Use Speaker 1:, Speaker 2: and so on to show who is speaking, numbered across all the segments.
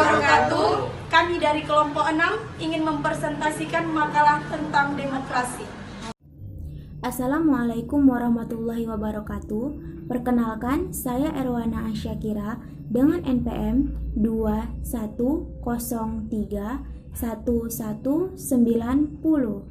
Speaker 1: wabarakatuh. Kami dari kelompok 6 ingin mempresentasikan makalah tentang demokrasi.
Speaker 2: Assalamualaikum warahmatullahi wabarakatuh. Perkenalkan, saya Erwana Asyakira dengan NPM 21031190.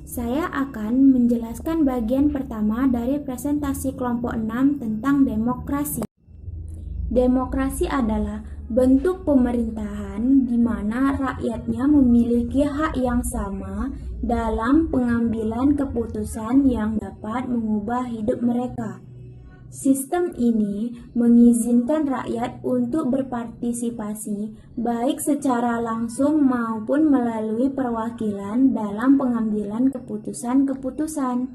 Speaker 2: Saya akan menjelaskan bagian pertama dari presentasi kelompok 6 tentang demokrasi. Demokrasi adalah bentuk pemerintahan di mana rakyatnya memiliki hak yang sama dalam pengambilan keputusan yang dapat mengubah hidup mereka. Sistem ini mengizinkan rakyat untuk berpartisipasi baik secara langsung maupun melalui perwakilan dalam pengambilan keputusan-keputusan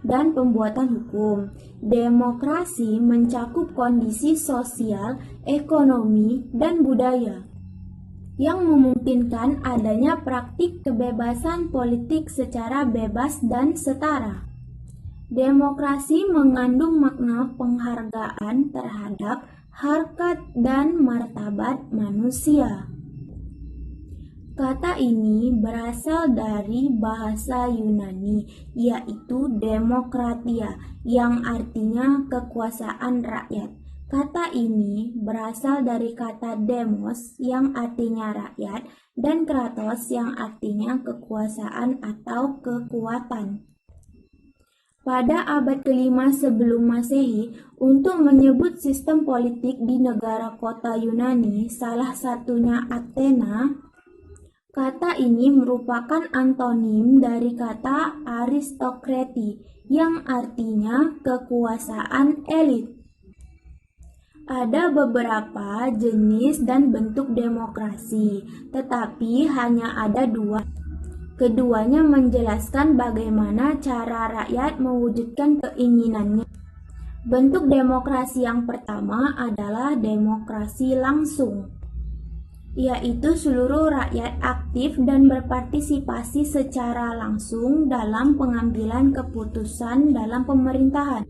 Speaker 2: dan pembuatan hukum. Demokrasi mencakup kondisi sosial, ekonomi, dan budaya yang memungkinkan adanya praktik kebebasan politik secara bebas dan setara. Demokrasi mengandung makna penghargaan terhadap harkat dan martabat manusia. Kata ini berasal dari bahasa Yunani, yaitu demokratia, yang artinya kekuasaan rakyat. Kata ini berasal dari kata demos, yang artinya rakyat, dan kratos, yang artinya kekuasaan atau kekuatan. Pada abad ke-5 sebelum Masehi, untuk menyebut sistem politik di negara kota Yunani, salah satunya Athena, kata ini merupakan antonim dari kata aristokrati, yang artinya kekuasaan elit. Ada beberapa jenis dan bentuk demokrasi, tetapi hanya ada dua. Keduanya menjelaskan bagaimana cara rakyat mewujudkan keinginannya. Bentuk demokrasi yang pertama adalah demokrasi langsung, yaitu seluruh rakyat aktif dan berpartisipasi secara langsung dalam pengambilan keputusan dalam pemerintahan.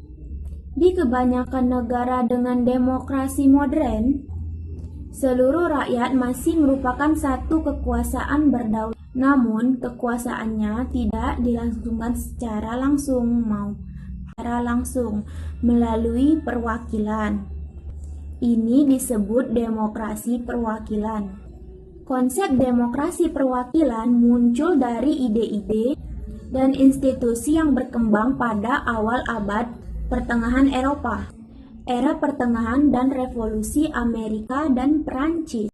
Speaker 2: Di kebanyakan negara dengan demokrasi modern, seluruh rakyat masih merupakan satu kekuasaan berdaulat. Namun, kekuasaannya tidak dilangsungkan secara langsung melalui perwakilan. Ini disebut demokrasi perwakilan. Konsep demokrasi perwakilan muncul dari ide-ide dan institusi yang berkembang pada awal abad pertengahan Eropa, era pertengahan dan revolusi Amerika dan Perancis.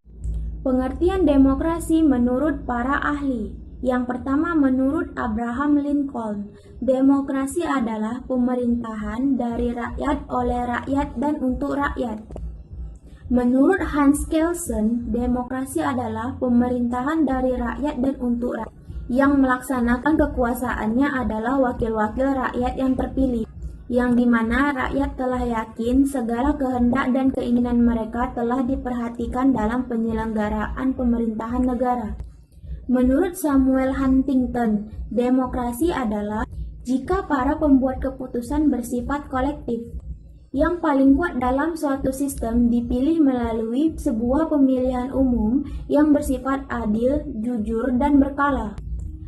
Speaker 2: Pengertian demokrasi menurut para ahli. Yang pertama, menurut Abraham Lincoln, demokrasi adalah pemerintahan dari rakyat, oleh rakyat, dan untuk rakyat. Menurut Hans Kelsen, demokrasi adalah pemerintahan dari rakyat dan untuk rakyat. Yang melaksanakan kekuasaannya adalah wakil-wakil rakyat yang terpilih, yang dimana rakyat telah yakin segala kehendak dan keinginan mereka telah diperhatikan dalam penyelenggaraan pemerintahan negara. Menurut Samuel Huntington, demokrasi adalah jika para pembuat keputusan bersifat kolektif. Yang paling kuat dalam suatu sistem dipilih melalui sebuah pemilihan umum yang bersifat adil, jujur, dan berkala.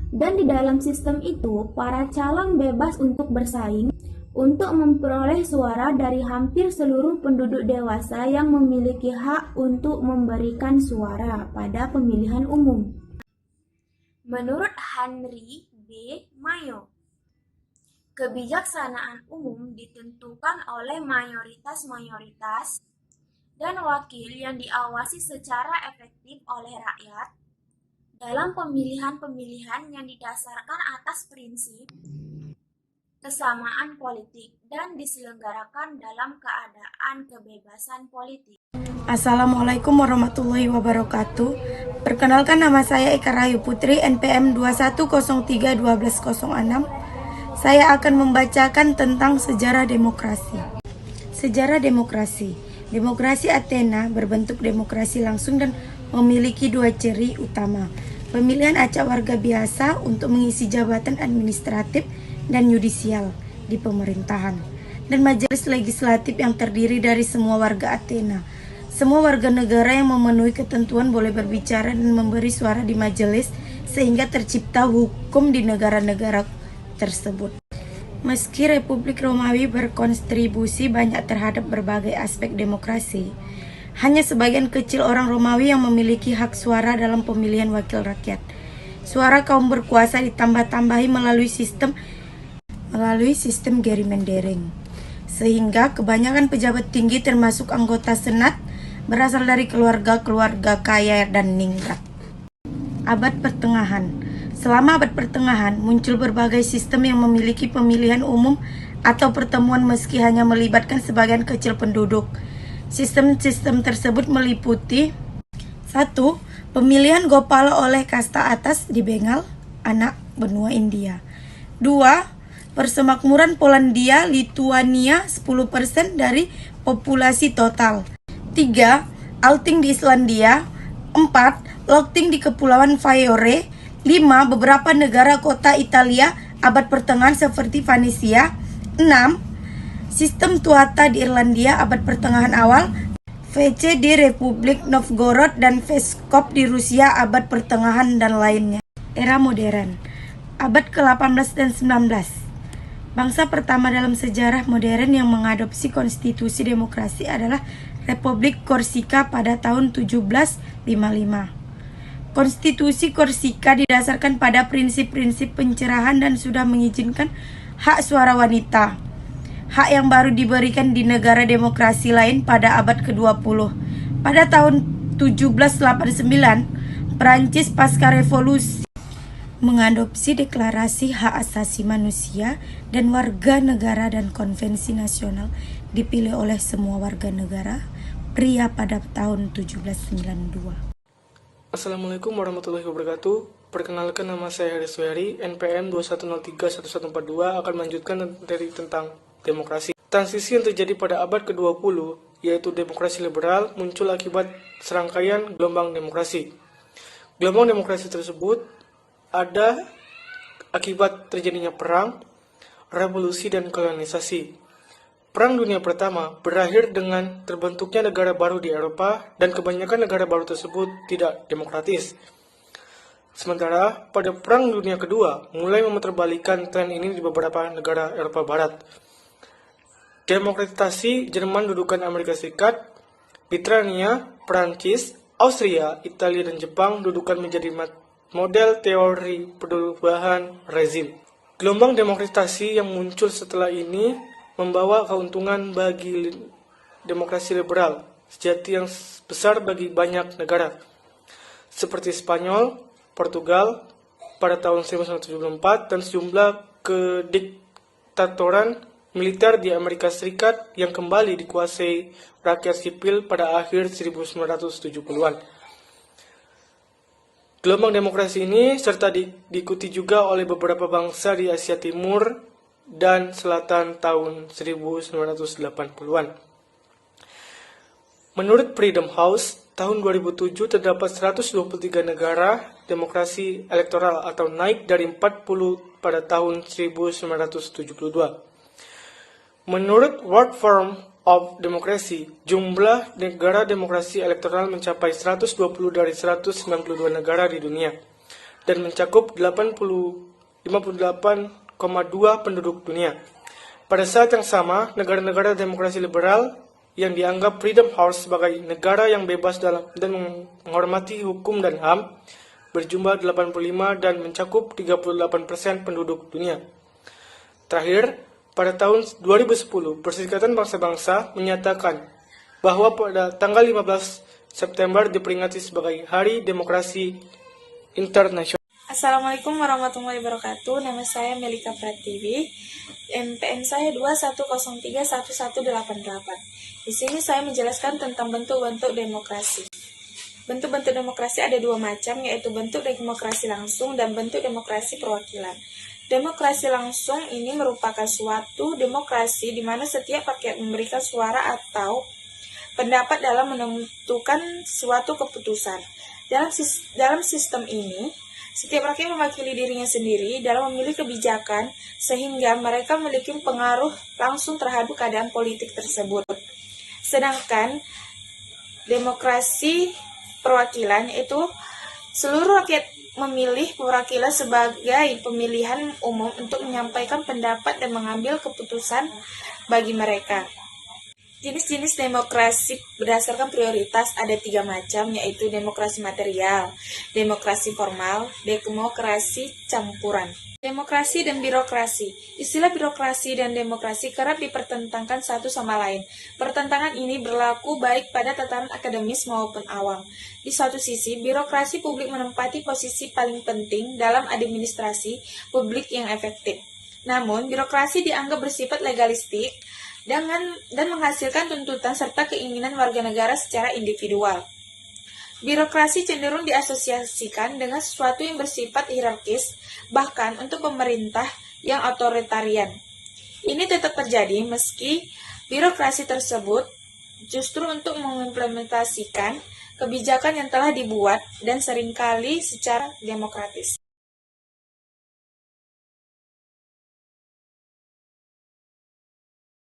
Speaker 2: Dan di dalam sistem itu, para calon bebas untuk bersaing untuk memperoleh suara dari hampir seluruh penduduk dewasa yang memiliki hak untuk memberikan suara pada pemilihan umum. Menurut Henry B. Mayo, kebijaksanaan umum ditentukan oleh mayoritas dan wakil yang diawasi secara efektif oleh rakyat dalam pemilihan-pemilihan yang didasarkan atas prinsip kesamaan politik dan diselenggarakan dalam keadaan kebebasan politik.
Speaker 1: Assalamualaikum warahmatullahi wabarakatuh. Perkenalkan, nama saya Eka Rahayu Putri, NPM 21031206. Saya akan membacakan tentang sejarah demokrasi. Sejarah demokrasi. Demokrasi Athena berbentuk demokrasi langsung dan memiliki dua ciri utama. Pemilihan acak warga biasa untuk mengisi jabatan administratif dan yudisial di pemerintahan, dan majelis legislatif yang terdiri dari semua warga Athena. Semua warga negara yang memenuhi ketentuan boleh berbicara dan memberi suara di majelis sehingga tercipta hukum di negara-negara tersebut. Meski Republik Romawi berkontribusi banyak terhadap berbagai aspek demokrasi, hanya sebagian kecil orang Romawi yang memiliki hak suara dalam pemilihan wakil rakyat. Suara kaum berkuasa ditambah-tambahi melalui sistem gerrymandering, sehingga kebanyakan pejabat tinggi termasuk anggota Senat berasal dari keluarga-keluarga kaya dan ningrat. Abad Pertengahan. Selama abad pertengahan, muncul berbagai sistem yang memiliki pemilihan umum atau pertemuan meski hanya melibatkan sebagian kecil penduduk. Sistem-sistem tersebut meliputi 1. Pemilihan Gopala oleh kasta atas di Bengal, anak benua India. 2. Persemakmuran Polandia, Lituania 10% dari populasi total. 3. Althing di Islandia. 4. Lotting di Kepulauan Faroe. 5. Beberapa negara kota Italia abad pertengahan seperti Venesia. 6. Sistem Tuatha di Irlandia abad pertengahan awal. VC di Republik Novgorod dan Pskov di Rusia abad pertengahan dan lainnya. Era modern. Abad ke-18 dan 19. Bangsa pertama dalam sejarah modern yang mengadopsi konstitusi demokrasi adalah Republik Korsika pada tahun 1755. Konstitusi Korsika didasarkan pada prinsip-prinsip pencerahan dan sudah mengizinkan hak suara wanita. Hak yang baru diberikan di negara demokrasi lain pada abad ke-20. Pada tahun 1789, Perancis pasca revolusi mengadopsi Deklarasi Hak Asasi Manusia dan Warga Negara dan Konvensi Nasional dipilih oleh semua warga negara pria pada tahun 1792.
Speaker 3: Assalamualaikum warahmatullahi wabarakatuh. Perkenalkan, nama saya Haris Suhari, NPM 21031142 akan melanjutkan materi tentang demokrasi. Transisi yang terjadi pada abad ke-20, yaitu demokrasi liberal, muncul akibat serangkaian gelombang demokrasi. Gelombang demokrasi tersebut ada akibat terjadinya perang, revolusi, dan kolonisasi. Perang Dunia Pertama berakhir dengan terbentuknya negara baru di Eropa dan kebanyakan negara baru tersebut tidak demokratis. Sementara pada Perang Dunia Kedua mulai memutarbalikkan tren ini di beberapa negara Eropa Barat. Demokratisasi Jerman dudukan Amerika Serikat, Britania, Prancis, Austria, Italia, dan Jepang dudukan menjadi model teori perubahan rezim. Gelombang demokratisasi yang muncul setelah ini membawa keuntungan bagi demokrasi liberal sejati yang besar bagi banyak negara, seperti Spanyol, Portugal pada tahun 1974 dan sejumlah kediktatoran militer di Amerika Serikat yang kembali dikuasai rakyat sipil pada akhir 1970-an. Gelombang demokrasi ini serta diikuti juga oleh beberapa bangsa di Asia Timur dan Selatan tahun 1980-an. Menurut Freedom House, tahun 2007 terdapat 123 negara demokrasi elektoral atau naik dari 40 pada tahun 1972. Menurut World Forum of Democracy, jumlah negara demokrasi elektoral mencapai 120 dari 192 negara di dunia dan mencakup 58,2 penduduk dunia. Pada saat yang sama, negara-negara demokrasi liberal yang dianggap Freedom House sebagai negara yang bebas dan menghormati hukum dan HAM berjumlah 85 dan mencakup 38% penduduk dunia. Terakhir, pada tahun 2010, Perserikatan Bangsa-Bangsa menyatakan bahwa pada tanggal 15 September diperingati sebagai Hari Demokrasi Internasional.
Speaker 4: Assalamualaikum warahmatullahi wabarakatuh. Nama saya Melika Pratiwi. MPN saya 21031188. Di sini saya menjelaskan tentang bentuk-bentuk demokrasi. Bentuk-bentuk demokrasi ada dua macam, yaitu bentuk demokrasi langsung dan bentuk demokrasi perwakilan. Demokrasi langsung ini merupakan suatu demokrasi di mana setiap rakyat memberikan suara atau pendapat dalam menentukan suatu keputusan. Dalam sistem ini, setiap rakyat mewakili dirinya sendiri dalam memilih kebijakan sehingga mereka memiliki pengaruh langsung terhadap keadaan politik tersebut. Sedangkan demokrasi perwakilan, yaitu seluruh rakyat memilih perwakilan sebagai pemilihan umum untuk menyampaikan pendapat dan mengambil keputusan bagi mereka. Jenis-jenis demokrasi berdasarkan prioritas ada 3 macam, yaitu demokrasi material, demokrasi formal, demokrasi campuran. Demokrasi dan birokrasi. Istilah birokrasi dan demokrasi kerap dipertentangkan satu sama lain. Pertentangan ini berlaku baik pada tataran akademis maupun awam. Di suatu sisi, birokrasi publik menempati posisi paling penting dalam administrasi publik yang efektif. Namun, birokrasi dianggap bersifat legalistik dan menghasilkan tuntutan serta keinginan warga negara secara individual. Birokrasi cenderung diasosiasikan dengan sesuatu yang bersifat hierarkis, bahkan untuk pemerintah yang otoritarian. Ini tetap terjadi meski birokrasi tersebut justru untuk mengimplementasikan kebijakan yang telah dibuat dan seringkali secara demokratis.